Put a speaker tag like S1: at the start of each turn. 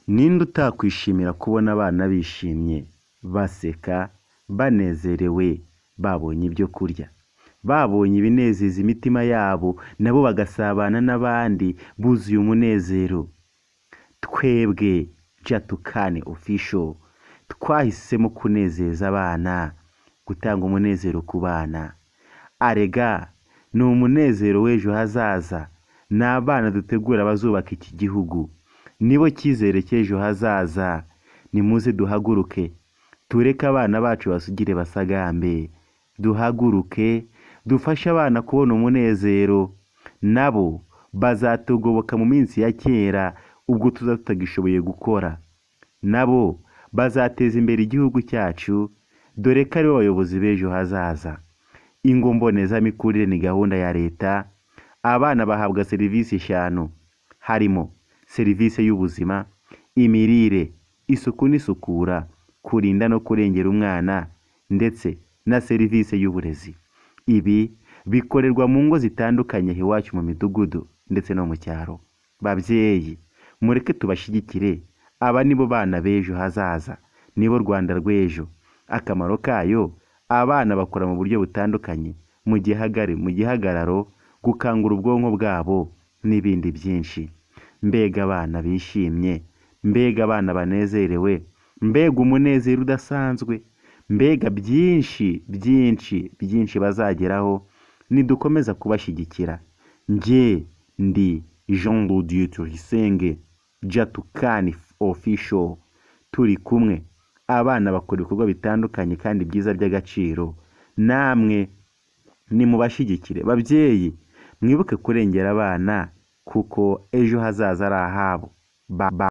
S1: Ninde utakwishimira kubona abana bishimye, baseka, banezerewe, babonye ibyo kurya, babonye ibinezeza imitima yabo, nabo bagasabana n'abandi buzuye umunezero. Twebwe Jatukani Official twahisemo kunezeza abana, gutanga umunezero ku bana. Arega ni umunezero w'ejo hazaza, ni abana dutegura bazubaka iki gihugu, nibo cyizere cy'ejo hazaza. Nimuze duhaguruke, tureke abana bacu basugire basagambe. Duhaguruke, dufashe abana kubona umunezero, nabo bazatugoboka mu minsi ya kera ubwo tuza tutagishoboye gukora. Nabo bazateza imbere igihugu cyacu, dore ko ari bo bayobozi b'ejo hazaza. Ingo mbonezamikurire ni gahunda ya leta. Abana bahabwa serivisi 5, harimo serivisi y'ubuzima, imirire, isuku n'isukura, kurinda no kurengera umwana, ndetse na serivisi y'uburezi. Ibi bikorerwa mu ngo zitandukanye iwacu mu midugudu ndetse no mu cyaro. Babyeyi, mureke tubashyigikire, aba nibo bana b'ejo hazaza, nibo Rwanda rw'ejo. Akamaro kayo, abana bakora mu buryo butandukanye, mu gihagararo, gukangura ubwonko bwabo n'ibindi byinshi. Mbega abana bishimye, mbega abana banezerewe, mbega umunezero udasanzwe, mbega byinshi bazageraho nidukomeza kubashyigikira. Njye ndi Jean de Dieu Tuyisenge, Jatukani Official. Turi kumwe, abana bakora ibikorwa bitandukanye kandi byiza by'agaciro. Namwe nimubashyigikire. Babyeyi, mwibuke kurengera abana kuko ejo hazaza ari ahabo.